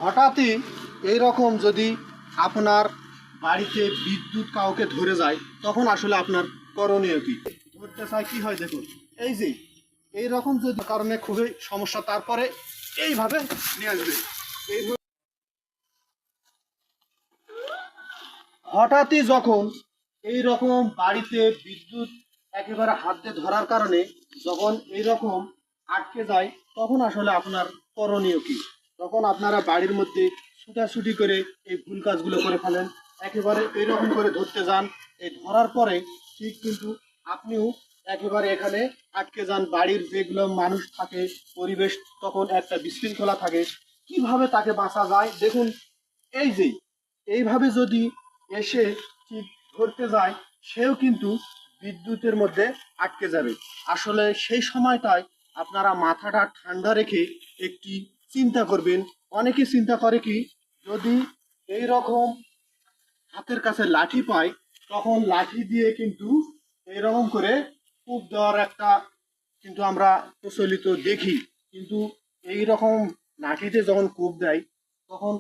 হঠাৎই এইরকম যদি আপনার বাড়িতে বিদ্যুৎ কাউকে ধরে যায় তখন আসলে আপনার করণীয় কি? ধরতে চাই কি হয় দেখুন, এই যে এইরকম যদি কারণে খুবই সমস্যা, তারপরে এইভাবে নিয়ে আসবে। এইভাবে হঠাৎই যখন এই রকম বাড়িতে বিদ্যুৎ একেবারে হাত দিয়ে ধরার কারণে যখন এই রকম আটকে যায় তখন আসলে আপনার করণীয় কি? তখন আপনারা বাড়ির মধ্যে ছুটাছুটি করে এই ভুল কাজগুলো করে ফেলেন, একেবারে এইরকম করে ধরতে যান। এই ধরার পরে ঠিক কিন্তু আপনিও একেবারে এখানে আটকে যান। বাড়ির যেগুলো মানুষ থাকে, পরিবেশ তখন একটা বিশৃঙ্খলা থাকে। কিভাবে তাকে বাঁচা যায় দেখুন, এই যে এইভাবে যদি এসে ঠিক ধরতে যায় সেও কিন্তু বিদ্যুতের মধ্যে আটকে যাবে। আসলে সেই সময়টায় আপনারা মাথাটা ঠান্ডা রেখে একটি চিন্তা করবেন। অনেকে চিন্তা করে কি, যদি এই রকম হাতের কাছে লাঠি পায় তখন লাঠি দিয়ে কিন্তু এইরকম করে কূপ দেওয়ার একটা কিন্তু আমরা প্রচলিত দেখি। কিন্তু এই রকম লাঠিতে যখন কূপ দেয় তখন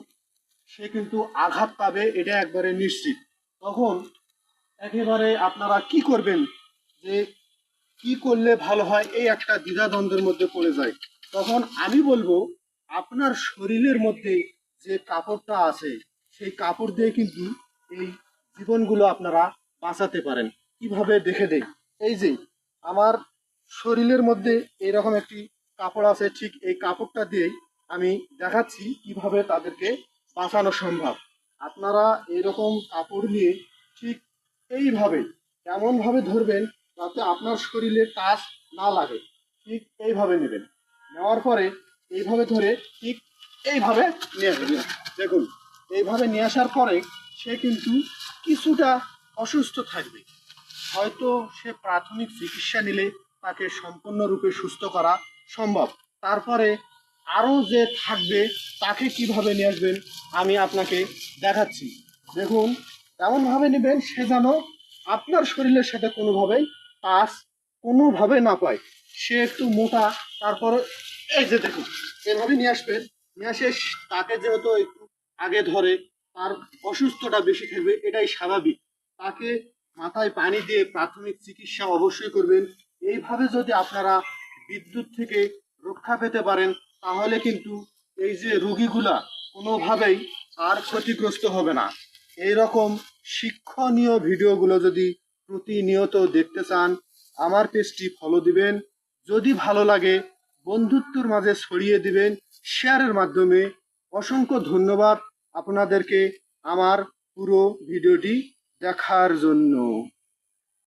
সে কিন্তু আঘাত পাবে, এটা একবারে নিশ্চিত। তখন একেবারে আপনারা কি করবেন, যে কি করলে ভালো হয়, এই একটা দ্বিধাদ্বন্দ্বের মধ্যে পড়ে যায়। তখন আমি বলবো, আপনার শরীরের মধ্যে যে কাপড়টা আছে সেই কাপড় দিয়ে কিন্তু এই জীবনগুলো আপনারা বাঁচাতে পারেন। কিভাবে দেখে দেই, এই যে আমার শরীরের মধ্যে এরকম একটি কাপড় আছে, ঠিক এই কাপড়টা দিয়েই আমি দেখাচ্ছি কিভাবে তাদেরকে বাঁচানো সম্ভব। আপনারা এইরকম কাপড় নিয়ে ঠিক এইভাবে এমনভাবে ধরবেন যাতে আপনার শরীরে টাচ না লাগে। ঠিক এইভাবে নেবেন, নেওয়ার পরে এইভাবে ধরে ঠিক এইভাবে নিয়ে আসবেন। দেখুন, এইভাবে নিয়ে আসার পরে সে কিন্তু কিছুটা অসুস্থ থাকবে। হয়তো সে প্রাথমিক চিকিৎসা নিলে তাকে সম্পূর্ণরূপে সুস্থ করা সম্ভব। তারপরে আরও যে থাকবে তাকে কিভাবে নিয়ে আসবেন আমি আপনাকে দেখাচ্ছি। দেখুন, এমনভাবে নেবেন সে যেন আপনার শরীরের সাথে কোনোভাবেই টাচ কোনোভাবে না পায়। সে একটু মোটা, তারপরে এই যে দেখুন এভাবে নিয়ে আসবেন। নিয়ে আসে তাকে যেহেতু একটু আগে ধরে তার অসুস্থতা বেশি থাকবে, এটাই স্বাভাবিক। তাকে মাথায় পানি দিয়ে প্রাথমিক চিকিৎসা অবশ্যই করবেন। এইভাবে যদি আপনারা বিদ্যুৎ থেকে রক্ষা পেতে পারেন তাহলে কিন্তু এই যে রোগীগুলা কোনোভাবেই আর ক্ষতিগ্রস্ত হবে না। এই রকম শিক্ষণীয় ভিডিওগুলো যদি প্রতিনিয়ত দেখতে চান আমার পেজটি ফলো দিবেন। যদি ভালো লাগে বন্ধুত্বর মাঝে ছড়িয়ে দিবেন শেয়ারের মাধ্যমে। অসংখ্য ধন্যবাদ আপনাদেরকে আমার পুরো ভিডিওটি দেখার জন্য।